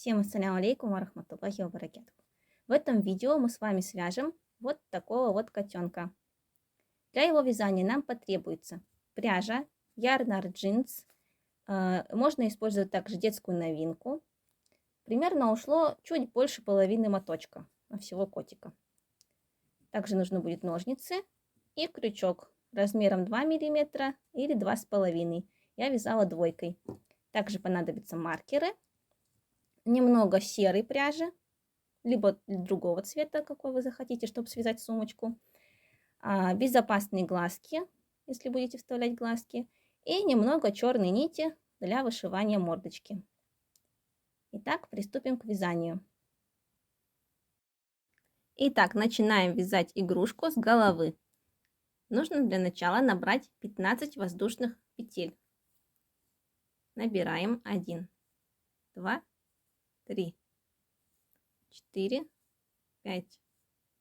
Всем ассаляму алейкум ва рахматуллахи ва баракатуху. В этом видео мы с вами свяжем вот такого вот котенка. Для его вязания нам потребуется пряжа Yarnar Jeans. Можно использовать также детскую новинку. Примерно ушло чуть больше половины моточка на всего котика. Также нужно будет ножницы и крючок размером 2 мм или 2,5. Я вязала двойкой. Также понадобятся маркеры, немного серой пряжи, либо другого цвета, какой вы захотите, чтобы связать сумочку, безопасные глазки, если будете вставлять глазки, и немного черной нити для вышивания мордочки. Итак, приступим к вязанию. Итак, начинаем вязать игрушку с головы. Нужно для начала набрать 15 воздушных петель. Набираем 1, 2, 3, 4, 5,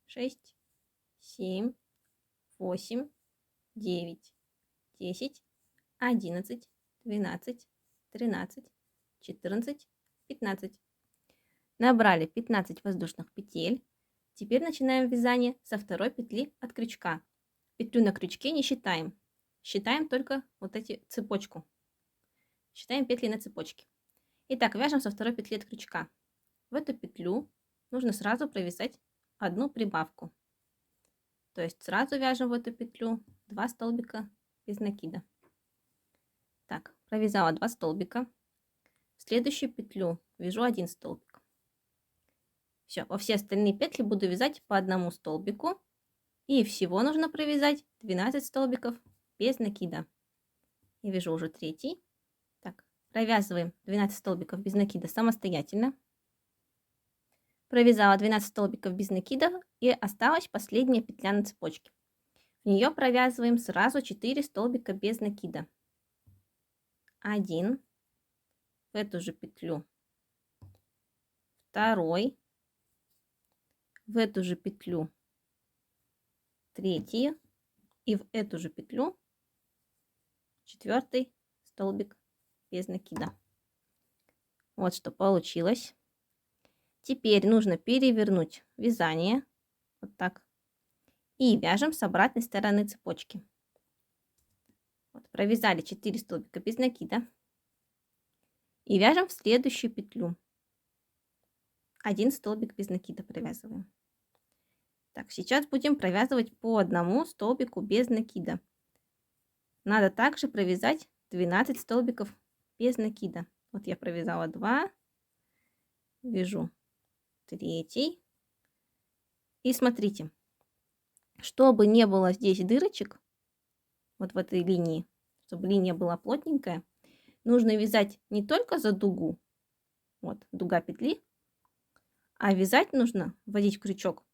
6, 7, 8, 9, 10, 11, 12, 13, 14, 15. Набрали 15 воздушных петель. Теперь начинаем вязание со второй петли от крючка. Петлю на крючке не считаем. Считаем только вот эти цепочку. Считаем петли на цепочке. Итак, вяжем со второй петли от крючка. В эту петлю нужно сразу провязать одну прибавку. То есть сразу вяжем в эту петлю 2 столбика без накида. Так, провязала 2 столбика. В следующую петлю вяжу 1 столбик. Все, во все остальные петли буду вязать по одному столбику. И всего нужно провязать 12 столбиков без накида. Я вяжу уже третий. Так, провязываем 12 столбиков без накида самостоятельно. Провязала 12 столбиков без накида и осталась последняя петля на цепочке. В нее провязываем сразу 4 столбика без накида. 1 в эту же петлю, 2 в эту же петлю, 3 и в эту же петлю 4 столбик без накида. Вот что получилось. Теперь нужно перевернуть вязание вот так и вяжем с обратной стороны цепочки. Вот, провязали 4 столбика без накида и вяжем в следующую петлю. 1 столбик без накида провязываем. Так, сейчас будем провязывать по одному столбику без накида. Надо также провязать 12 столбиков без накида. Вот я провязала 2, вяжу 3. И смотрите, чтобы не было здесь дырочек, вот в этой линии, чтобы линия была плотненькая, нужно вязать не только за дугу, вот дуга петли, а вязать нужно, вводить в крючок.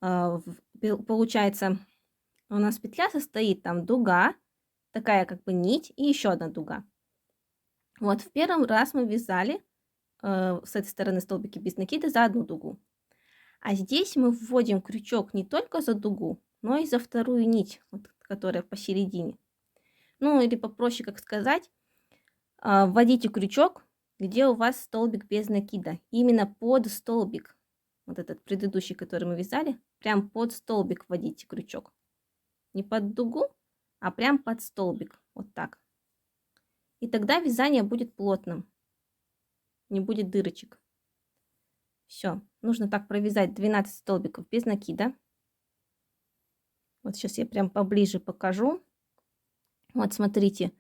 Получается, у нас петля состоит там дуга, такая как бы нить и еще одна дуга. Вот в первый раз мы вязали с этой стороны столбики без накида за одну дугу. А здесь мы вводим крючок не только за дугу, но и за вторую нить, вот, которая посередине. Ну или попроще как сказать, вводите крючок, где у вас столбик без накида. Именно под столбик, вот этот предыдущий, который мы вязали, прям под столбик вводите крючок. Не под дугу, а прям под столбик, вот так. И тогда вязание будет плотным, не будет дырочек. Все, нужно так провязать 12 столбиков без накида. Вот сейчас я прям поближе покажу. Вот смотрите,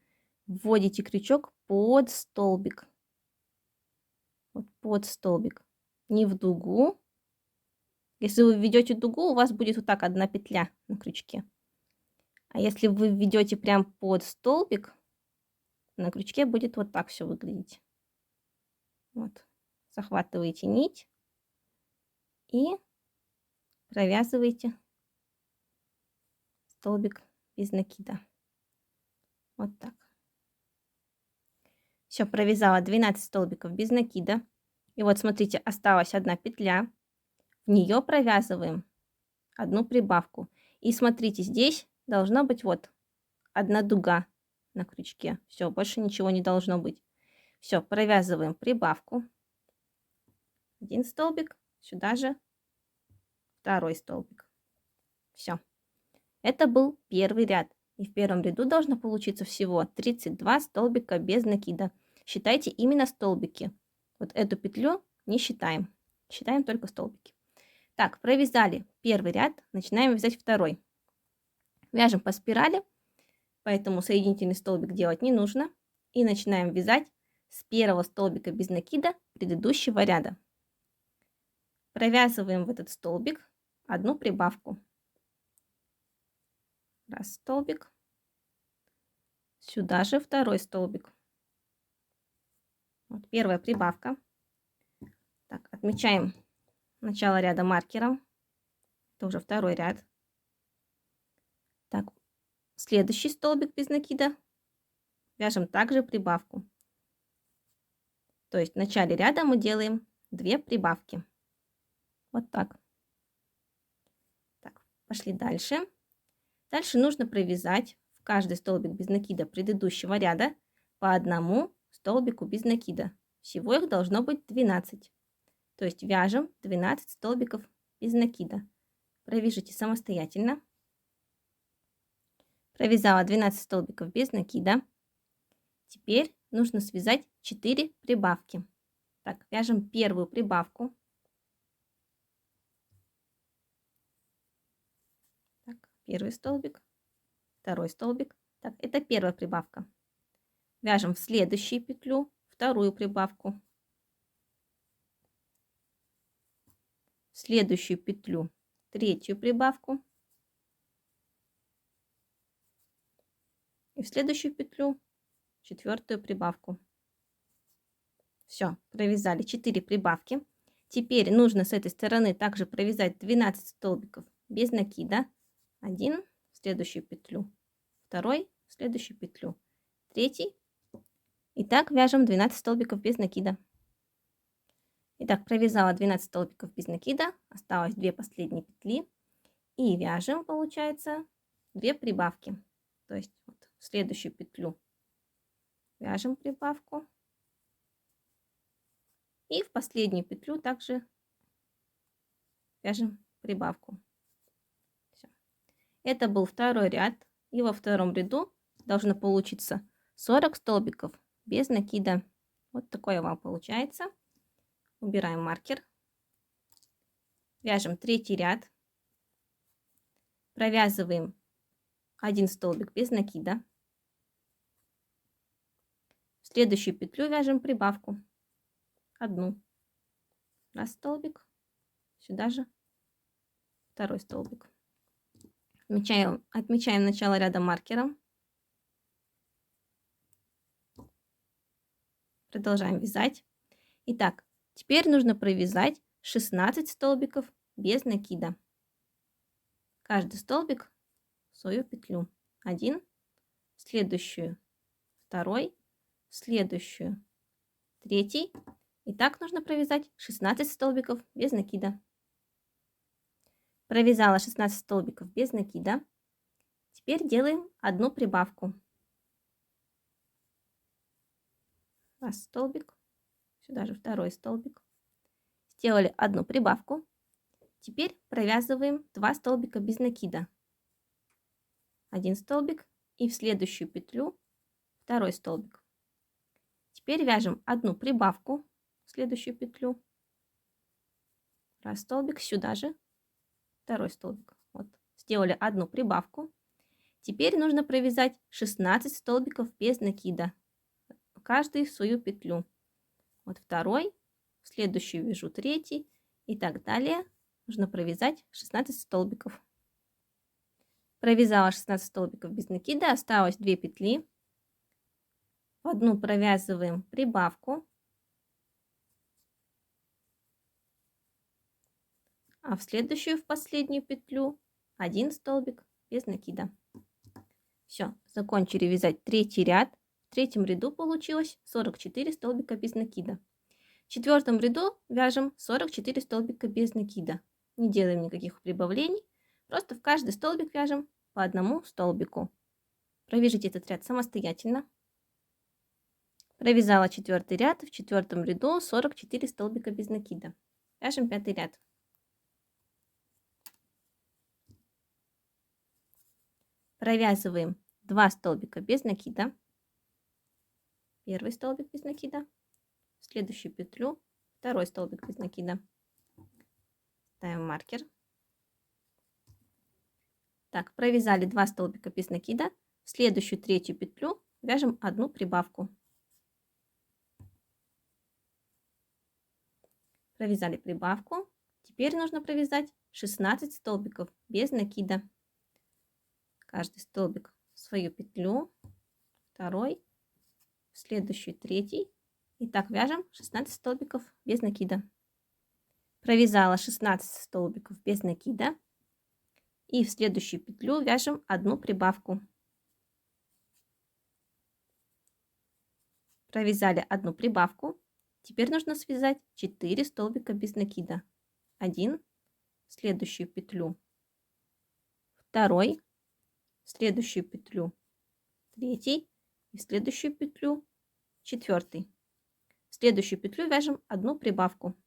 вводите крючок под столбик. Вот под столбик, не в дугу. Если вы введете дугу, у вас будет вот так одна петля на крючке. А если вы введете прям под столбик, на крючке будет вот так все выглядеть. Вот, захватываете нить и провязываете столбик без накида. Вот так. Все, провязала 12 столбиков без накида. И вот смотрите, осталась одна петля. В нее провязываем одну прибавку. И смотрите, здесь должна быть вот одна дуга на крючке. Все, больше ничего не должно быть. Все, провязываем прибавку. один столбик, сюда же второй столбик. Все. Это был первый ряд. И в первом ряду должно получиться всего 32 столбика без накида. Считайте именно столбики. Вот эту петлю не считаем. Считаем только столбики. Так, провязали первый ряд, начинаем вязать второй. Вяжем по спирали, поэтому соединительный столбик делать не нужно. И начинаем вязать с первого столбика без накида предыдущего ряда. Провязываем в этот столбик одну прибавку. Раз столбик. Сюда же второй столбик. Вот первая прибавка. Так, отмечаем начало ряда маркером. Это уже второй ряд. Так, следующий столбик без накида. Вяжем также прибавку. То есть в начале ряда мы делаем 2 прибавки. Вот так. Так, пошли дальше. Дальше нужно провязать в каждый столбик без накида предыдущего ряда по одному столбику без накида. Всего их должно быть 12. То есть вяжем 12 столбиков без накида. Провяжите самостоятельно. Провязала 12 столбиков без накида. Теперь нужно связать 4 прибавки. Так, вяжем первую прибавку. Так, первый столбик, второй столбик. Так, это первая прибавка. Вяжем в следующую петлю вторую прибавку. В следующую петлю третью прибавку. И в следующую петлю четвертую прибавку. Все, провязали 4 прибавки. Теперь нужно с этой стороны также провязать 12 столбиков без накида. Один в следующую петлю, второй в следующую петлю, третий. И так вяжем 12 столбиков без накида. Итак, провязала 12 столбиков без накида, осталось 2 последние петли. И вяжем, получается, 2 прибавки. То есть вот в следующую петлю вяжем прибавку. И в последнюю петлю также вяжем прибавку. Всё. Это был второй ряд. И во втором ряду должно получиться 40 столбиков без накида. Вот такое вам получается. Убираем маркер. Вяжем третий ряд. Провязываем один столбик без накида. В следующую петлю вяжем прибавку. Одну. Раз столбик. Сюда же второй столбик. Отмечаем начало ряда маркером. Продолжаем вязать. Итак, теперь нужно провязать 16 столбиков без накида. Каждый столбик в свою петлю. Один, в следующую второй, в следующую третий. И так нужно провязать 16 столбиков без накида. Провязала 16 столбиков без накида. Теперь делаем одну прибавку. Раз столбик, сюда же второй столбик. Сделали одну прибавку. Теперь провязываем 2 столбика без накида. Один столбик и в следующую петлю второй столбик. Теперь вяжем одну прибавку в следующую петлю. Раз столбик, сюда же второй столбик. Вот, сделали одну прибавку. Теперь нужно провязать 16 столбиков без накида. Каждый в свою петлю. Вот второй, в следующую вяжу третий и так далее. Нужно провязать 16 столбиков. Провязала 16 столбиков без накида, осталось 2 петли. В одну провязываем прибавку, а в следующую, в последнюю петлю, один столбик без накида. Все, закончили вязать третий ряд. В третьем ряду получилось 44 столбика без накида. В четвертом ряду вяжем 44 столбика без накида. Не делаем никаких прибавлений, просто в каждый столбик вяжем по одному столбику. Провяжите этот ряд самостоятельно. Провязала четвертый ряд, в четвертом ряду 44 столбика без накида. Вяжем 5 ряд. Провязываем 2 столбика без накида. Первый столбик без накида. В следующую петлю второй столбик без накида. Ставим маркер. Так, провязали 2 столбика без накида. В следующую третью петлю вяжем одну прибавку. Провязали прибавку. Теперь нужно провязать 16 столбиков без накида. Каждый столбик в свою петлю, второй, в следующую третий. И так вяжем 16 столбиков без накида. Провязала 16 столбиков без накида. И в следующую петлю вяжем одну прибавку. Провязали одну прибавку. Теперь нужно связать 4 столбика без накида. 1 в следующую петлю, второй в следующую петлю, третий и в следующую петлю, четвертый. В следующую петлю вяжем одну прибавку.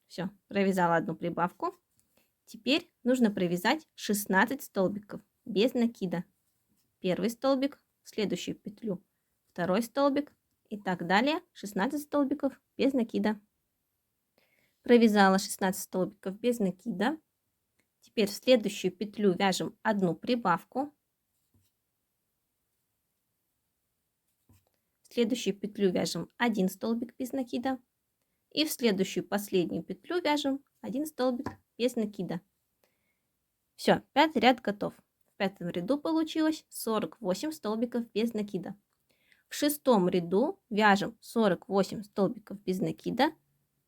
Все, провязала одну прибавку. Теперь нужно провязать 16 столбиков без накида. Первый столбик в следующую петлю, второй столбик и так далее. 16 столбиков без накида. Провязала 16 столбиков без накида. Теперь в следующую петлю вяжем одну прибавку. В следующую петлю вяжем 1 столбик без накида. И в следующую последнюю петлю вяжем 1 столбик без накида. Все, 5 ряд готов. В 5 ряду получилось 48 столбиков без накида. В 6 ряду вяжем 48 столбиков без накида.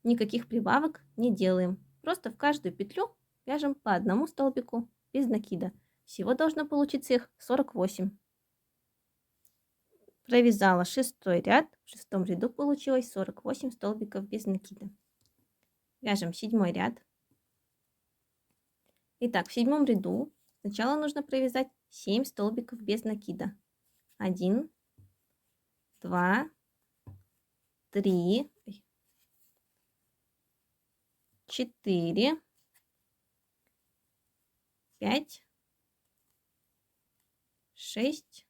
Никаких прибавок не делаем. Просто в каждую петлю вяжем по одному столбику без накида. Всего должно получиться их 48. Провязала 6 ряд. В 6 ряду получилось 48 столбиков без накида. Вяжем 7 ряд. Итак, в 7 ряду сначала нужно провязать 7 столбиков без накида. 1, 2, 3, 4, 5, 6,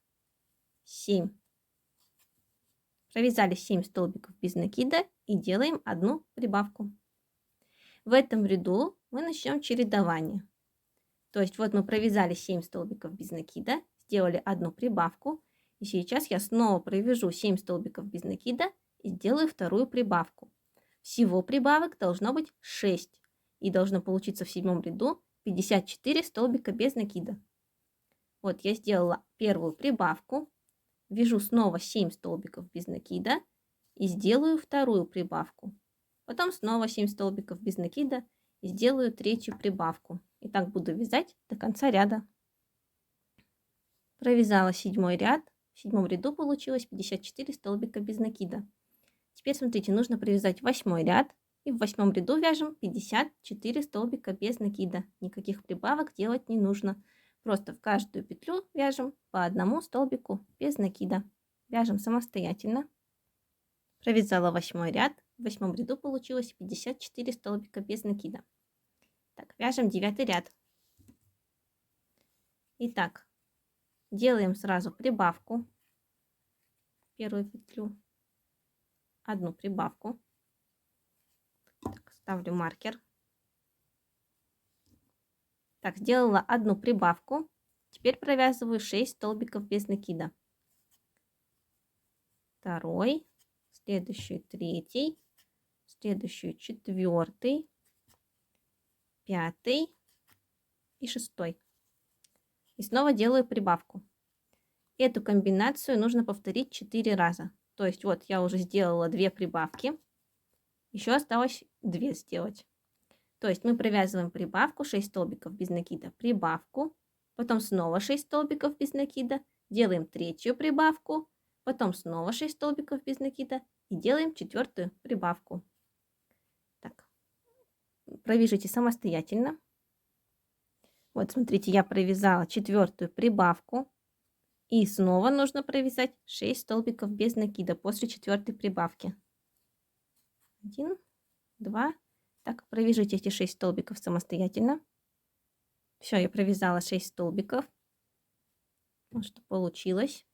7. Провязали 7 столбиков без накида и делаем одну прибавку. В этом ряду мы начнем чередование. То есть вот мы провязали 7 столбиков без накида, сделали одну прибавку. И сейчас я снова провяжу 7 столбиков без накида и сделаю вторую прибавку. Всего прибавок должно быть 6. И должно получиться в 7 ряду 54 столбика без накида. Вот я сделала первую прибавку. Вяжу снова 7 столбиков без накида и сделаю вторую прибавку. Потом снова 7 столбиков без накида и сделаю третью прибавку. И так буду вязать до конца ряда. Провязала 7 ряд. В 7 ряду получилось 54 столбика без накида. Теперь смотрите, нужно провязать 8 ряд. И в 8 ряду вяжем 54 столбика без накида. Никаких прибавок делать не нужно. Просто в каждую петлю вяжем по одному столбику без накида. Вяжем самостоятельно. Провязала 8 ряд. В 8 ряду получилось 54 столбика без накида. Так, вяжем 9 ряд. Итак, делаем сразу прибавку в первую петлю. Одну прибавку. Так, ставлю маркер. Так, сделала одну прибавку. Теперь провязываю 6 столбиков без накида. Второй, следующий третий, следующий четвертый, пятый и шестой. И снова делаю прибавку. Эту комбинацию нужно повторить 4 раза. То есть вот я уже сделала 2 прибавки. Еще осталось 2 сделать. То есть мы провязываем прибавку 6 столбиков без накида, прибавку, потом снова 6 столбиков без накида, делаем третью прибавку, потом снова 6 столбиков без накида и делаем четвертую прибавку. Так, провяжите самостоятельно. Вот смотрите, я провязала четвертую прибавку и снова нужно провязать 6 столбиков без накида после четвертой прибавки. 1, 2. Так, провяжите эти 6 столбиков самостоятельно. Все, я провязала 6 столбиков. Вот что получилось.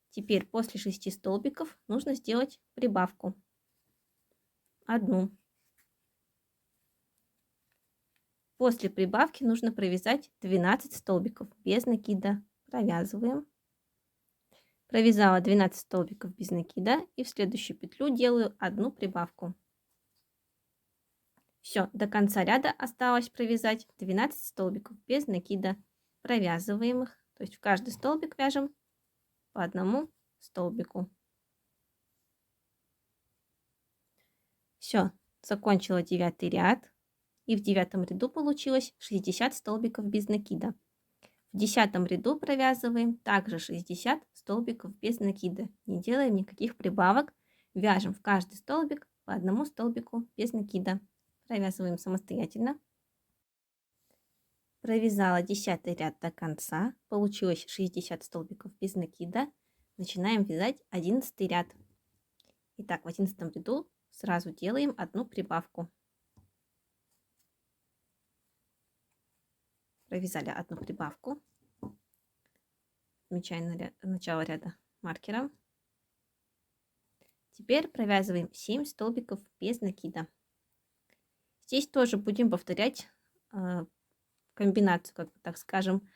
Теперь после 6 столбиков нужно сделать прибавку. 1. После прибавки нужно провязать 12 столбиков без накида. Провязываем. Провязала 12 столбиков без накида и в следующую петлю делаю одну прибавку. Все, до конца ряда осталось провязать 12 столбиков без накида. Провязываем их, то есть в каждый столбик вяжем по одному столбику. Все, закончила 9 ряд. И в 9 ряду получилось 60 столбиков без накида. В 10 ряду провязываем также 60 столбиков без накида. Не делаем никаких прибавок. Вяжем в каждый столбик по одному столбику без накида. Провязываем самостоятельно. Провязала 10 ряд до конца. Получилось 60 столбиков без накида. Начинаем вязать 11 ряд. Итак, в 11 ряду сразу делаем одну прибавку. Провязали одну прибавку. Отмечаем начало ряда маркером. Теперь провязываем 7 столбиков без накида. Здесь тоже будем повторять комбинацию, как бы так скажем.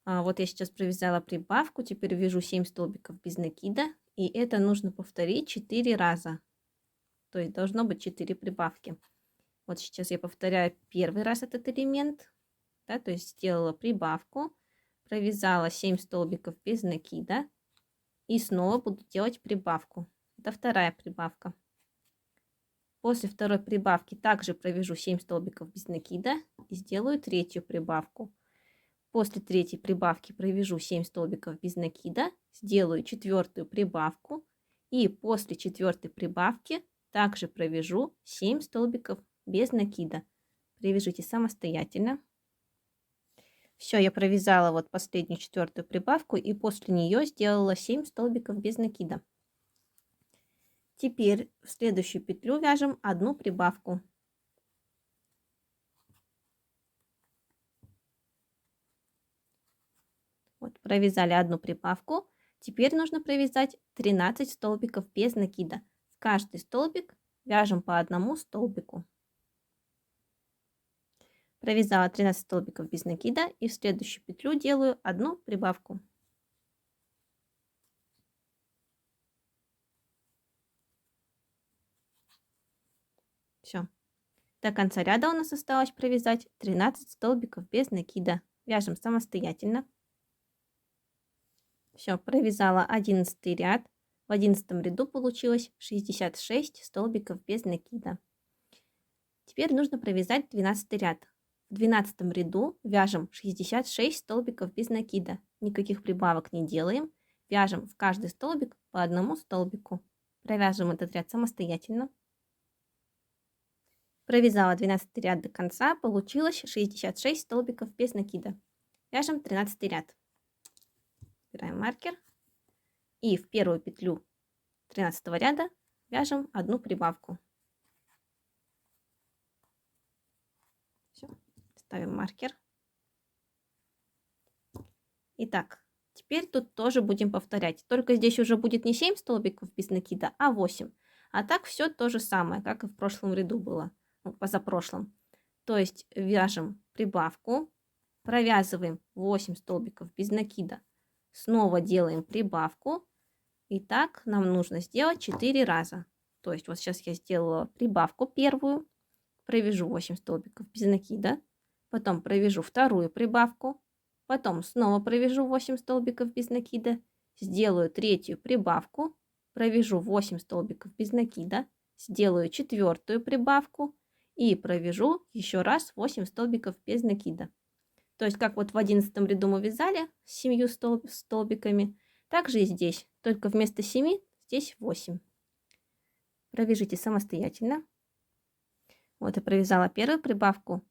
Вот я сейчас провязала прибавку, теперь вяжу 7 столбиков без накида. И это нужно повторить 4 раза. То есть должно быть 4 прибавки. Вот сейчас я повторяю первый раз этот элемент. Да, то есть сделала прибавку, провязала 7 столбиков без накида. И снова буду делать прибавку. Это вторая прибавка. После второй прибавки также провяжу 7 столбиков без накида и сделаю третью прибавку. После третьей прибавки провяжу 7 столбиков без накида, сделаю четвертую прибавку и после четвертой прибавки также провяжу 7 столбиков без накида. Провяжите самостоятельно. Все, я провязала вот последнюю четвертую прибавку и после нее сделала 7 столбиков без накида. Теперь в следующую петлю вяжем одну прибавку. Вот, провязали одну прибавку. Теперь нужно провязать 13 столбиков без накида. В каждый столбик вяжем по одному столбику. Провязала 13 столбиков без накида и в следующую петлю делаю одну прибавку. Все. До конца ряда у нас осталось провязать 13 столбиков без накида. Вяжем самостоятельно. Все, провязала 11 ряд. В 11 ряду получилось 66 столбиков без накида. Теперь нужно провязать 12 ряд. В 12 ряду вяжем 66 столбиков без накида. Никаких прибавок не делаем. Вяжем в каждый столбик по одному столбику. Провяжем этот ряд самостоятельно. Провязала 12 ряд до конца. Получилось 66 столбиков без накида. Вяжем 13 ряд. Убираем маркер. И в первую петлю 13 ряда вяжем одну прибавку. Все. Ставим маркер. Итак, теперь тут тоже будем повторять. Только здесь уже будет не 7 столбиков без накида, а 8. А так все то же самое, как и в прошлом ряду было, позапрошлом. То есть вяжем прибавку, провязываем 8 столбиков без накида, снова делаем прибавку. И так нам нужно сделать 4 раза. То есть вот сейчас я сделала прибавку первую, провяжу 8 столбиков без накида, потом провяжу вторую прибавку, потом снова провяжу 8 столбиков без накида, сделаю третью прибавку, провяжу 8 столбиков без накида, сделаю четвертую прибавку и провяжу еще раз 8 столбиков без накида. То есть как вот в 11 ряду мы вязали с 7 столбиками, так же и здесь, только вместо 7 здесь 8. Провяжите самостоятельно. Вот я провязала первую прибавку,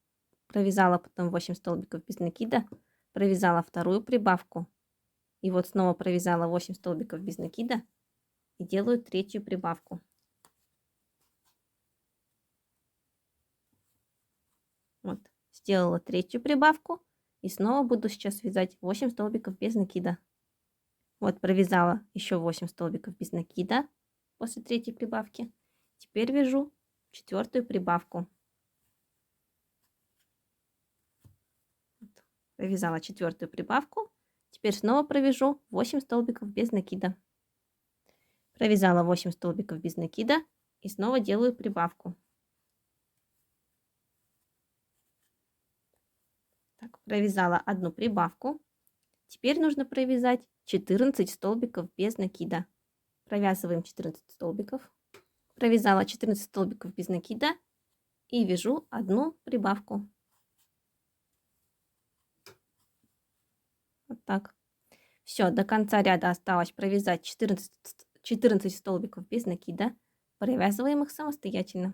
провязала потом 8 столбиков без накида, провязала вторую прибавку. И вот снова провязала 8 столбиков без накида и делаю третью прибавку. сделала третью прибавку и снова буду сейчас вязать 8 столбиков без накида. Вот провязала еще 8 столбиков без накида после третьей прибавки. Теперь вяжу четвертую прибавку. Провязала четвертую прибавку. Теперь снова провяжу 8 столбиков без накида. Провязала 8 столбиков без накида и снова делаю прибавку. Так, провязала одну прибавку. Теперь нужно провязать 14 столбиков без накида. Провязываем 14 столбиков. Провязала 14 столбиков без накида и вяжу одну прибавку. Вот так. Все, до конца ряда осталось провязать 14 столбиков без накида. Провязываем их самостоятельно.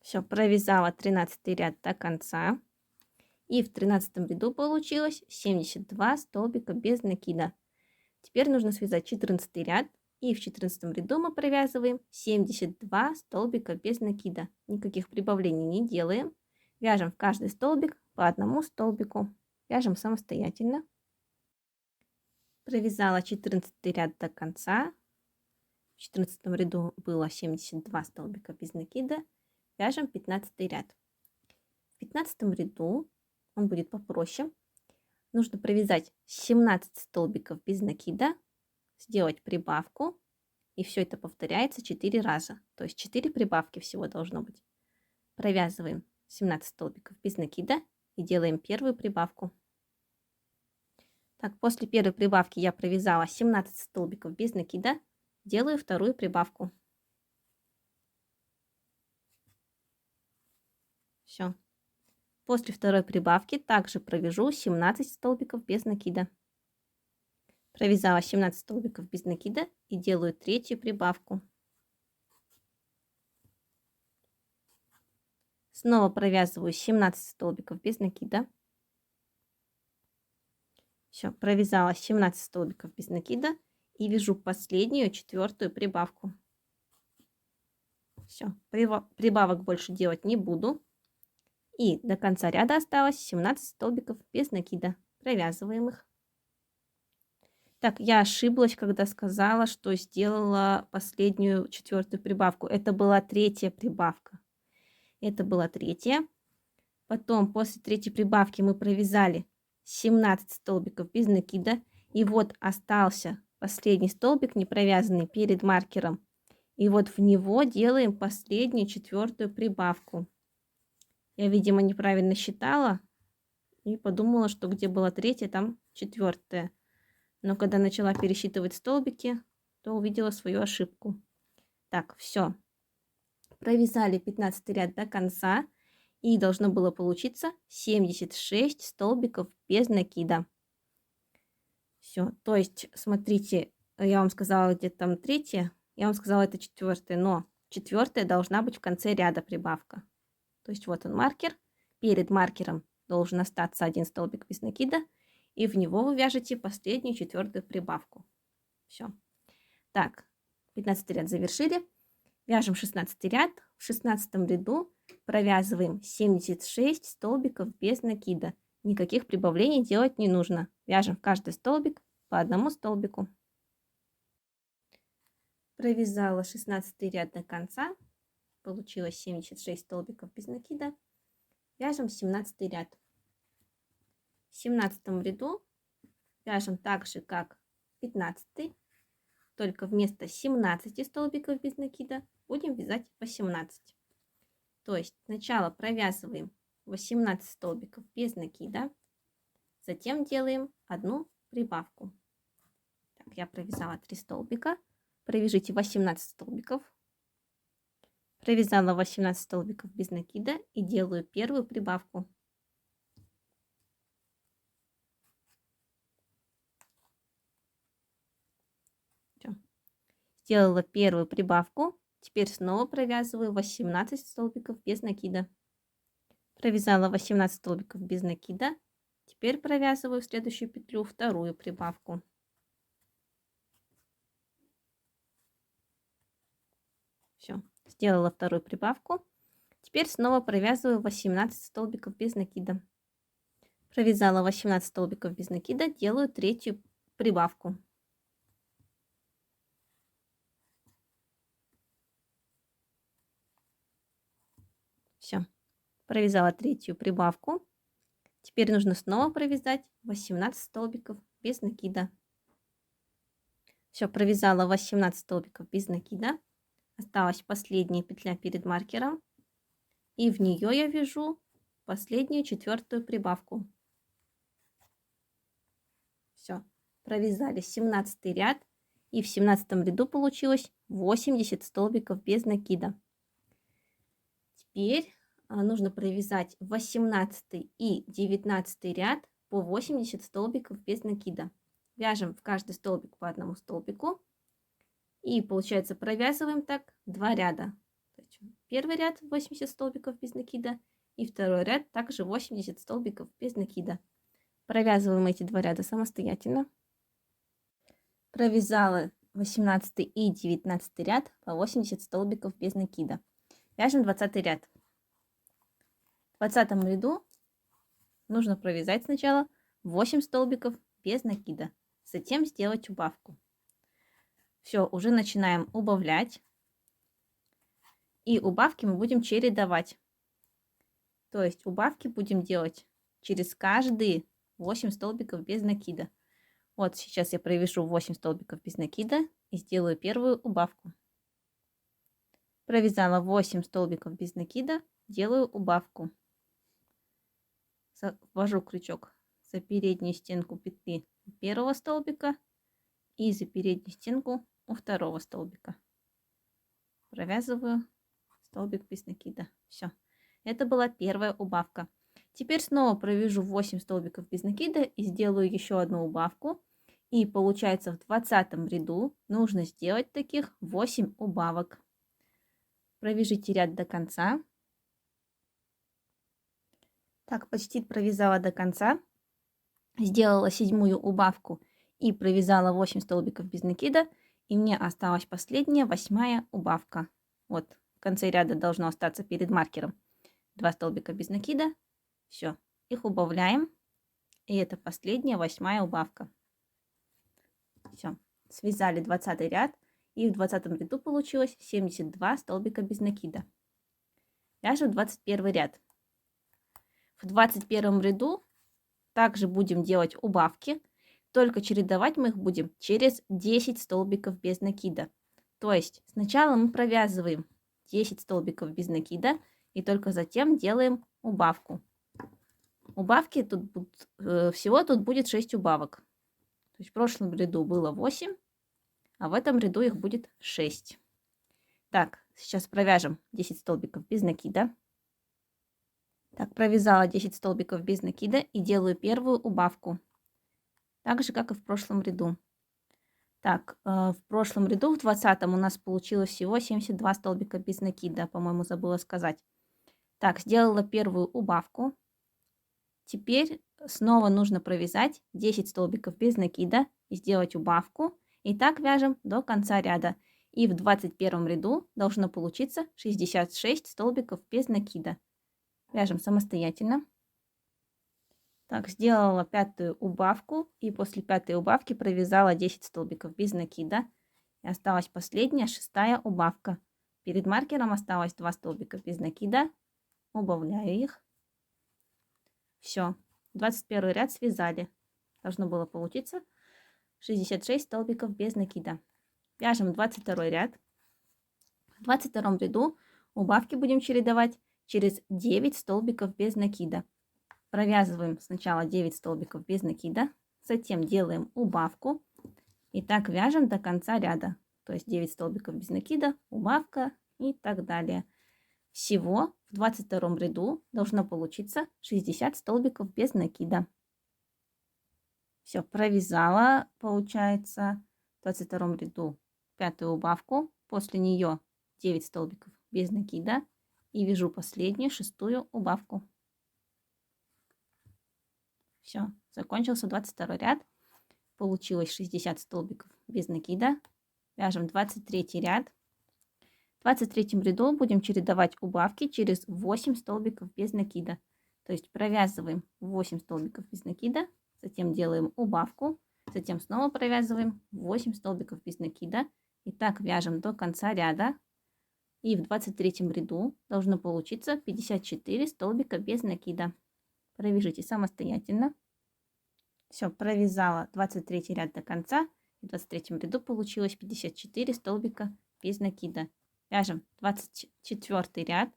Все, провязала 13 ряд до конца. И в 13 ряду получилось 72 столбика без накида. Теперь нужно связать 14 ряд. И в 14 ряду мы провязываем 72 столбика без накида. Никаких прибавлений не делаем. Вяжем в каждый столбик по одному столбику. Вяжем самостоятельно. Провязала 14 ряд до конца. В 14 ряду было 72 столбика без накида. Вяжем 15 ряд. В 15 ряду он будет попроще. Нужно провязать 17 столбиков без накида, сделать прибавку, и все это повторяется 4 раза. То есть 4 прибавки всего должно быть. Провязываем 17 столбиков без накида и делаем первую прибавку. Так, после первой прибавки я провязала 17 столбиков без накида, делаю вторую прибавку. Все. После второй прибавки также провяжу 17 столбиков без накида. Провязала 17 столбиков без накида и делаю третью прибавку. Снова провязываю 17 столбиков без накида. Все, провязала 17 столбиков без накида и вяжу последнюю, четвертую прибавку. Все, прибавок больше делать не буду. И до конца ряда осталось 17 столбиков без накида. Провязываем их. Так, я ошиблась, когда сказала, что сделала последнюю четвертую прибавку. Это была третья прибавка. Это была третья. Потом после третьей прибавки мы провязали 17 столбиков без накида. И вот остался последний столбик, не провязанный перед маркером. И вот в него делаем последнюю четвертую прибавку. Я, видимо, неправильно считала и подумала, что где была третья, там четвертая. Но когда начала пересчитывать столбики, то увидела свою ошибку. Так, все. Провязали 15 ряд до конца. И должно было получиться 76 столбиков без накида. Все. То есть, смотрите, я вам сказала, где там третья. Я вам сказала, это четвертая. Но четвертая должна быть в конце ряда прибавка. То есть вот он маркер. Перед маркером должен остаться один столбик без накида. И в него вы вяжете последнюю четвертую прибавку. Все. Так, 15 ряд завершили. Вяжем 16 ряд. В 16 ряду провязываем 76 столбиков без накида. Никаких прибавлений делать не нужно. Вяжем в каждый столбик по одному столбику. Провязала 16 ряд до конца. Получилось 76 столбиков без накида. Вяжем 17 ряд. В 17 ряду вяжем так же, как 15, только вместо 17 столбиков без накида будем вязать 18. То есть сначала провязываем 18 столбиков без накида, затем делаем одну прибавку. Так, я провязала 3 столбика. Провяжите 18 столбиков. Провязала 18 столбиков без накида и делаю первую прибавку. Всё. Сделала первую прибавку. Теперь снова провязываю 18 столбиков без накида. Провязала 18 столбиков без накида. Теперь провязываю в следующую петлю вторую прибавку. Все, сделала вторую прибавку. Теперь снова провязываю 18 столбиков без накида. Провязала 18 столбиков без накида, делаю третью прибавку. Все, провязала третью прибавку. Теперь нужно снова провязать 18 столбиков без накида. Все, провязала 18 столбиков без накида. Осталась последняя петля перед маркером. И в нее я вяжу последнюю четвертую прибавку. Все, провязали 17 ряд. И в 17 ряду получилось 80 столбиков без накида. Теперь нужно провязать 18 и 19 ряд по 80 столбиков без накида. Вяжем в каждый столбик по одному столбику. И получается провязываем так 2 ряда. Первый ряд 80 столбиков без накида. И второй ряд также 80 столбиков без накида. Провязываем эти 2 ряда самостоятельно. Провязала 18 и 19 ряд по 80 столбиков без накида. Вяжем 20 ряд. В 20 ряду нужно провязать сначала 8 столбиков без накида, затем сделать убавку. Все, уже начинаем убавлять. И убавки мы будем чередовать. То есть убавки будем делать через каждые 8 столбиков без накида. Вот сейчас я провяжу 8 столбиков без накида и сделаю первую убавку. Провязала 8 столбиков без накида, делаю убавку. Ввожу крючок за переднюю стенку петли первого столбика и за переднюю стенку у второго столбика. Провязываю столбик без накида. Все. Это была первая убавка. Теперь снова провяжу 8 столбиков без накида и сделаю еще одну убавку. И получается в 20 ряду нужно сделать таких 8 убавок. Провяжите ряд до конца. Так, почти провязала до конца. Сделала 7-ю убавку и провязала 8 столбиков без накида. И мне осталась последняя 8-я убавка. Вот в конце ряда должно остаться перед маркером 2 столбика без накида. Все, их убавляем. И это последняя 8-я убавка. Все, связали 20 ряд. И в 20 ряду получилось 72 столбика без накида. Вяжем 21 ряд. В 21 ряду также будем делать убавки, только чередовать мы их будем через 10 столбиков без накида. То есть сначала мы провязываем 10 столбиков без накида и только затем делаем убавку. Убавки тут будут, всего тут будет 6 убавок. То есть в прошлом ряду было 8, а в этом ряду их будет 6. Так, сейчас провяжем 10 столбиков без накида. Так, провязала 10 столбиков без накида и делаю первую убавку. Так же, как и в прошлом ряду. Так, в прошлом ряду, в 20-м, у нас получилось всего 72 столбика без накида, по-моему, забыла сказать. Так, сделала первую убавку. Теперь снова нужно провязать 10 столбиков без накида и сделать убавку. И так вяжем до конца ряда. И в 21 ряду должно получиться 66 столбиков без накида. Вяжем самостоятельно. Так, сделала 5-ю убавку и после 5-й убавки провязала 10 столбиков без накида. И осталась последняя 6-я убавка. Перед маркером осталось 2 столбика без накида. Убавляю их. Все, 21 ряд связали. Должно было получиться 66 столбиков без накида. Вяжем 22 ряд. В 22 ряду убавки будем чередовать через 9 столбиков без накида. Провязываем сначала 9 столбиков без накида, затем делаем убавку и так вяжем до конца ряда. То есть 9 столбиков без накида, убавка и так далее. Всего в 22 ряду должно получиться 60 столбиков без накида. Все, провязала, получается, в 22 ряду 5-ю убавку, после нее 9 столбиков без накида и вяжу последнюю 6-ю убавку. Все, закончился 22 ряд. Получилось 60 столбиков без накида. Вяжем 23 ряд. В 23 ряду будем чередовать убавки через 8 столбиков без накида. То есть провязываем 8 столбиков без накида, затем делаем убавку, затем снова провязываем 8 столбиков без накида. И так вяжем до конца ряда. И в 23 ряду должно получиться 54 столбика без накида. Провяжите самостоятельно. Все, провязала 23 ряд до конца. И в 23 ряду получилось 54 столбика без накида. Вяжем 24 ряд.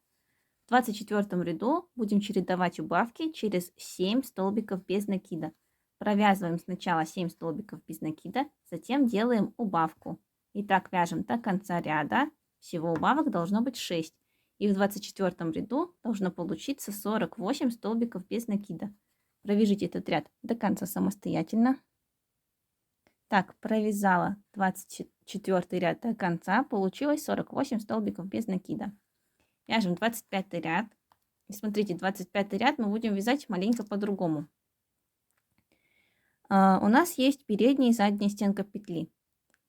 В 24 ряду будем чередовать убавки через 7 столбиков без накида. Провязываем сначала 7 столбиков без накида, затем делаем убавку. И так вяжем до конца ряда. Всего убавок должно быть 6. И в 24 ряду должно получиться 48 столбиков без накида. Провяжите этот ряд до конца самостоятельно. Так, провязала 24 ряд до конца. Получилось 48 столбиков без накида. Вяжем 25 ряд. И смотрите, 25 ряд мы будем вязать маленько по-другому. У нас есть передняя и задняя стенка петли.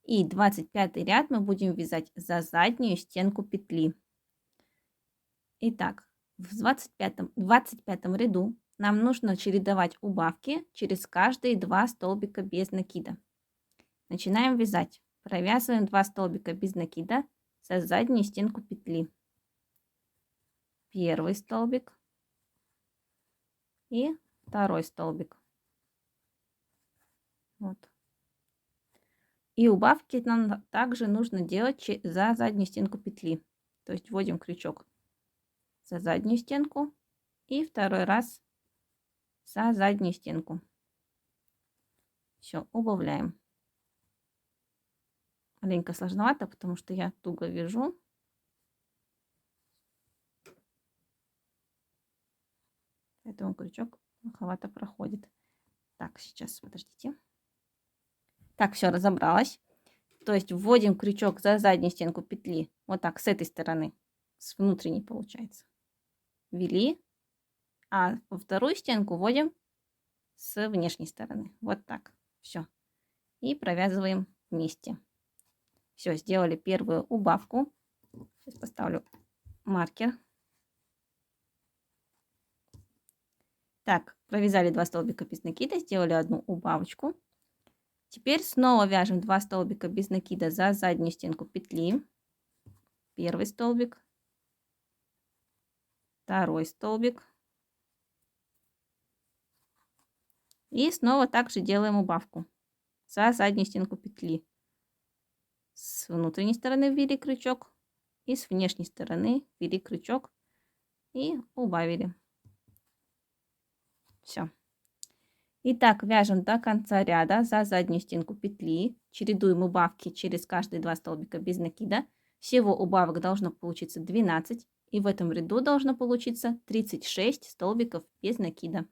И 25 ряд мы будем вязать за заднюю стенку петли. Итак, в 25 ряду нам нужно чередовать убавки через каждые 2 столбика без накида. Начинаем вязать. Провязываем 2 столбика без накида за заднюю стенку петли. Первый столбик и второй столбик. Вот. И убавки нам также нужно делать за заднюю стенку петли. То есть вводим крючок за заднюю стенку и второй раз за заднюю стенку. Все, убавляем. Маленько сложновато, потому что я туго вяжу. Поэтому крючок плоховато проходит. Так, сейчас, подождите. Так, все, разобралась. То есть вводим крючок за заднюю стенку петли. Вот так, с этой стороны. С внутренней получается. Ввели. А во вторую стенку вводим с внешней стороны. Вот так. Все. И провязываем вместе. Все, сделали первую убавку. Сейчас поставлю маркер. Так, провязали 2 столбика без накида, сделали одну убавочку. Теперь снова вяжем 2 столбика без накида за заднюю стенку петли. Первый столбик, второй столбик. И снова также делаем убавку за заднюю стенку петли. С внутренней стороны ввели крючок и с внешней стороны ввели крючок и убавили. Все. Итак, вяжем до конца ряда за заднюю стенку петли. Чередуем убавки через каждые 2 столбика без накида. Всего убавок должно получиться 12. И в этом ряду должно получиться 36 столбиков без накида.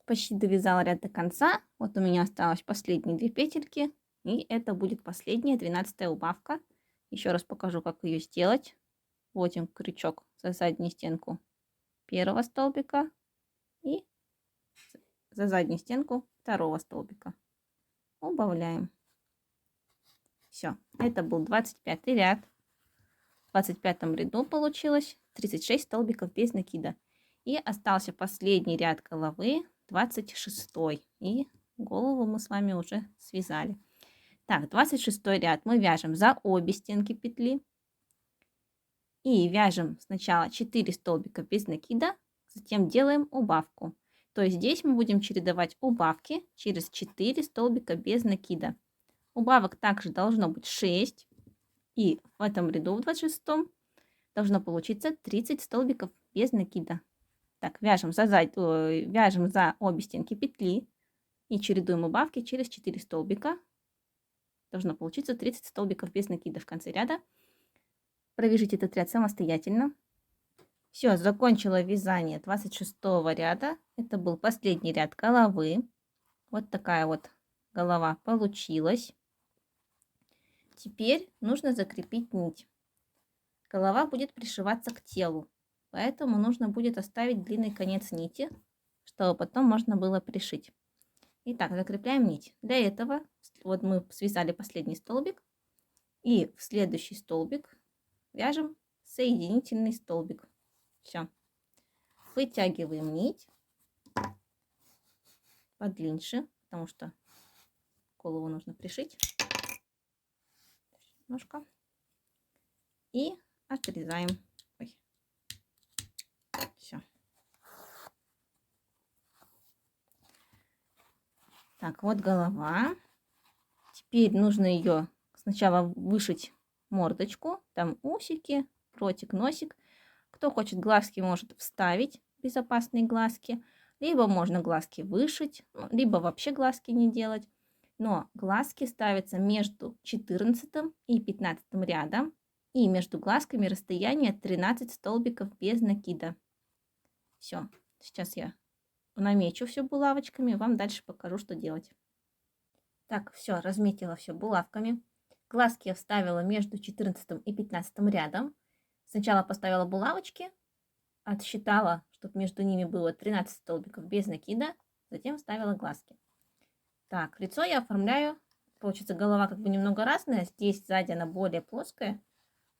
Почти довязала ряд до конца. Вот у меня осталось последние 2 петельки. И это будет последняя 12-я убавка. Еще раз покажу, как ее сделать. Вводим крючок за заднюю стенку первого столбика и за заднюю стенку второго столбика. Убавляем. Все, это был 25 ряд. В 25 ряду получилось 36 столбиков без накида. И остался последний ряд головы, 26. И голову мы с вами уже связали. Так, 26 ряд мы вяжем за обе стенки петли. И вяжем сначала 4 столбика без накида, затем делаем убавку. То есть здесь мы будем чередовать убавки через 4 столбика без накида. Убавок также должно быть 6. И в этом ряду, в 26, должно получиться 30 столбиков без накида. Так, вяжем за обе стенки петли и чередуем убавки через 4 столбика. Должно получиться 30 столбиков без накида в конце ряда. Провяжите этот ряд самостоятельно. Все, закончила вязание 26 ряда. Это был последний ряд головы. Вот такая вот голова получилась. Теперь нужно закрепить нить. Голова будет пришиваться к телу, поэтому нужно будет оставить длинный конец нити, чтобы потом можно было пришить. Итак, закрепляем нить. Для этого вот мы связали последний столбик. И в следующий столбик вяжем соединительный столбик. Все. Вытягиваем нить подлиннее, потому что голову нужно пришить немножко. И отрезаем. Ой. Все. Так, вот голова. Теперь нужно ее сначала вышить мордочку. Там усики, ротик, носик. Кто хочет глазки, может вставить безопасные глазки. Либо можно глазки вышить, либо вообще глазки не делать. Но глазки ставятся между 14 и 15 рядом. И между глазками расстояние 13 столбиков без накида. Все. Сейчас я намечу все булавочками. Вам дальше покажу, что делать. Так, все, разметила все булавками. Глазки я вставила между 14 и 15 рядом. Сначала поставила булавочки, отсчитала, чтобы между ними было 13 столбиков без накида, затем вставила глазки. Так, лицо я оформляю. Получится голова как бы немного разная. Здесь сзади она более плоская,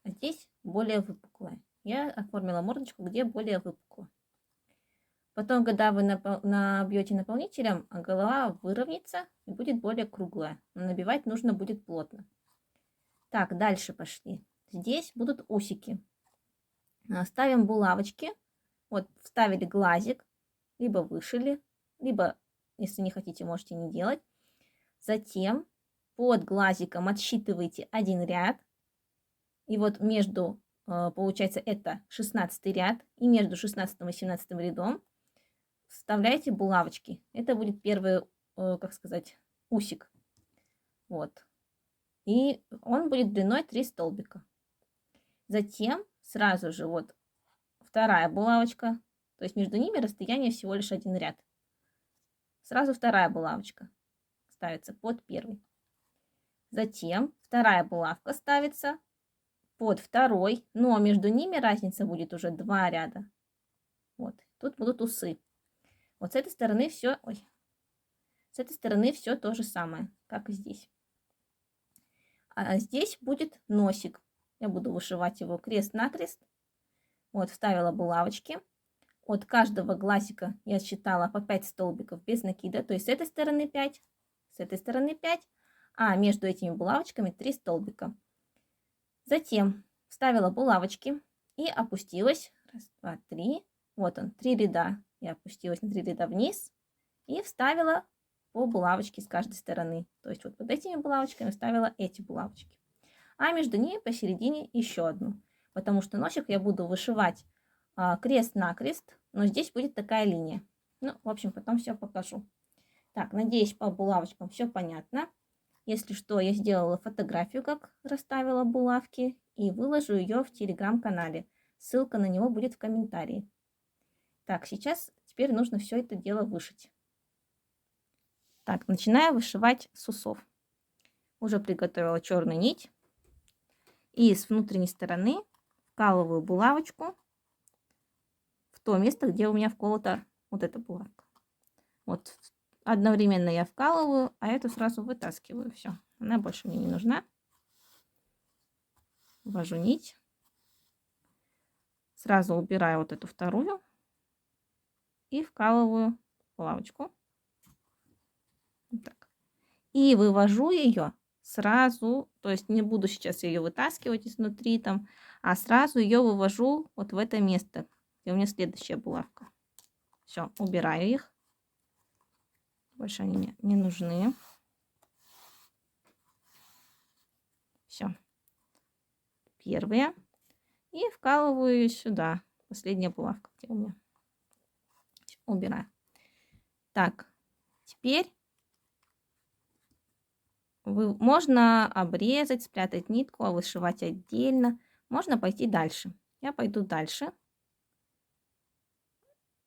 а здесь более выпуклая. Я оформила мордочку, где более выпукло. Потом, когда вы набьете наполнителем, голова выровняется и будет более круглая. Но набивать нужно будет плотно. Так, дальше пошли. Здесь будут усики. Ставим булавочки. Вот, вставили глазик, либо вышили, либо, если не хотите, можете не делать. Затем под глазиком отсчитываете один ряд. И вот между, получается, это 16 ряд. И между 16 и 17 рядом вставляете булавочки. Это будет первый, как сказать, усик. Вот. И он будет длиной 3 столбика. Затем сразу же вот вторая булавочка. То есть между ними расстояние всего лишь один ряд. Сразу вторая булавочка ставится под первый. Затем вторая булавка ставится под второй, но между ними разница будет уже 2 ряда. Вот. Тут будут усы. Вот с этой стороны все, с этой стороны все то же самое, как и здесь. А здесь будет носик. Я буду вышивать его крест-накрест. Вот, вставила булавочки. От каждого глазика я считала по 5 столбиков без накида. То есть с этой стороны 5, с этой стороны 5. А между этими булавочками 3 столбика. Затем вставила булавочки и опустилась. Раз, два, три. Вот он, 3 ряда. Я опустилась на 3 ряда вниз и вставила по булавочке с каждой стороны. То есть вот под этими булавочками вставила эти булавочки. А между ними посередине еще одну. Потому что носик я буду вышивать крест-накрест, но здесь будет такая линия. Ну, в общем, потом все покажу. Так, надеюсь, по булавочкам все понятно. Если что, я сделала фотографию, как расставила булавки, и выложу ее в телеграм-канале. Ссылка на него будет в комментарии. Так, сейчас теперь нужно все это дело вышить. Так, начинаю вышивать с усов. Уже приготовила черную нить. И с внутренней стороны вкалываю булавочку в то место, где у меня вколота вот эта булавка. Вот одновременно я вкалываю, а эту сразу вытаскиваю. Все, она больше мне не нужна. Ввожу нить. Сразу убираю вот эту вторую и вкалываю булавочку. Вот так. И вывожу ее сразу, то есть не буду сейчас ее вытаскивать изнутри там, а сразу ее вывожу вот в это место, где у меня следующая булавка. Все, убираю их. Больше они мне не нужны. Все. Первые. И вкалываю ее сюда. Последняя булавка, где у меня. Всё, убираю. Так, теперь можно обрезать, спрятать нитку, а вышивать отдельно. Можно пойти дальше. Я пойду дальше.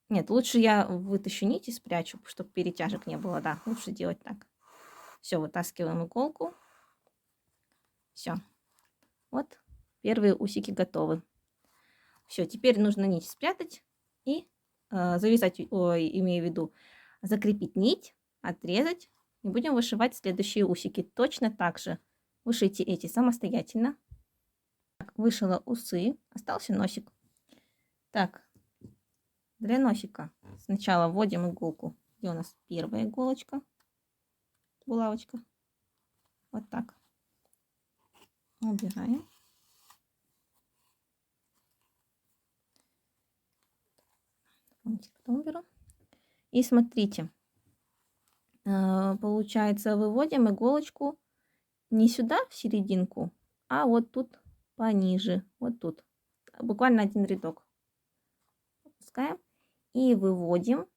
Нет, лучше я вытащу нить и спрячу, чтобы перетяжек не было. Да, лучше делать так. Все, вытаскиваем иголку. Все. Вот первые усики готовы. Все, теперь нужно нить спрятать и завязать, имею в виду, закрепить нить, отрезать. И будем вышивать следующие усики точно так же. вышейте эти самостоятельно. Так, вышила усы, остался носик. Так, для носика сначала вводим иголку. Где у нас первая иголочка? Булавочка. Вот так. Убираем. Потом уберу. И смотрите, получается, выводим иголочку не сюда, в серединку, а вот тут пониже, вот тут. Буквально один рядок. Опускаем и выводим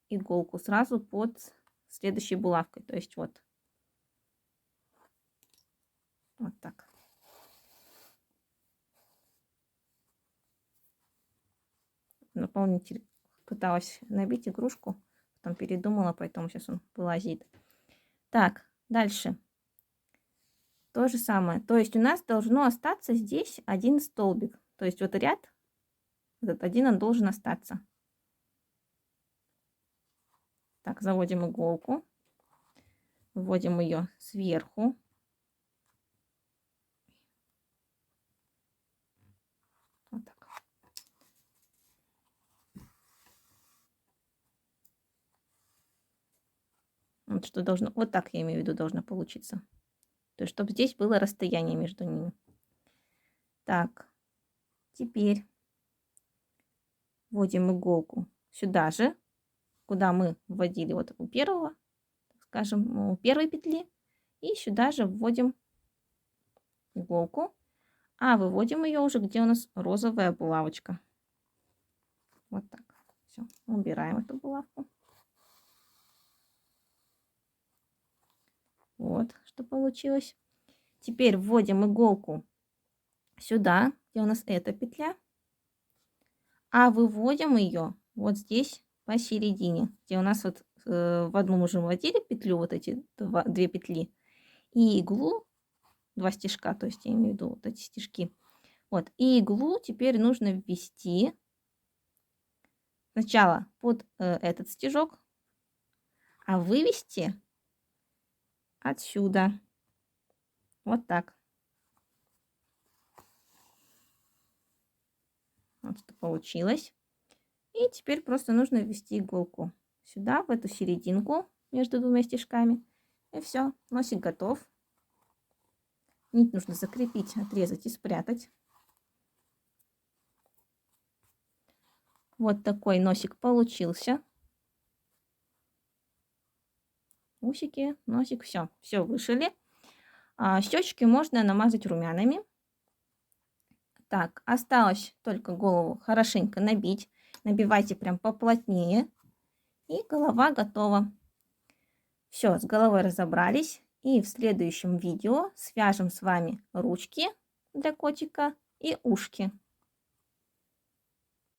иголку сразу под следующей булавкой. То есть вот. Вот так. Наполнитель пыталась набить игрушку, потом передумала, поэтому сейчас он вылазит. Так, дальше. То же самое. То есть у нас должно остаться здесь один столбик. То есть вот ряд, этот один он должен остаться. Так, заводим иголку. Вводим ее сверху. Вот так. Вот что должно, вот так я имею в виду, должно получиться. То есть, чтобы здесь было расстояние между ними. Так, теперь вводим иголку сюда же, куда мы вводили вот у первого, скажем, у первой петли. И сюда же вводим иголку, а выводим ее уже, где у нас розовая булавочка. Вот так. Все, убираем эту булавку. Вот, что получилось. Теперь вводим иголку сюда, где у нас эта петля, а выводим ее вот здесь посередине, где у нас вот в одну мы уже вводили петлю, вот эти две петли, и иглу, два стежка, то есть я имею в виду вот эти стежки. Вот, и иглу теперь нужно ввести сначала под этот стежок, а вывести отсюда. Вот так. Вот что получилось. И теперь просто нужно ввести иголку сюда, в эту серединку между двумя стежками. И все, носик готов. Нить нужно закрепить, отрезать и спрятать. Вот такой носик получился. Усики, носик, все вышили. Щечки можно намазать румянами. Так, осталось только голову хорошенько набить. Набивайте прям поплотнее. И голова готова. Все, с головой разобрались. И в следующем видео свяжем с вами ручки для котика и ушки.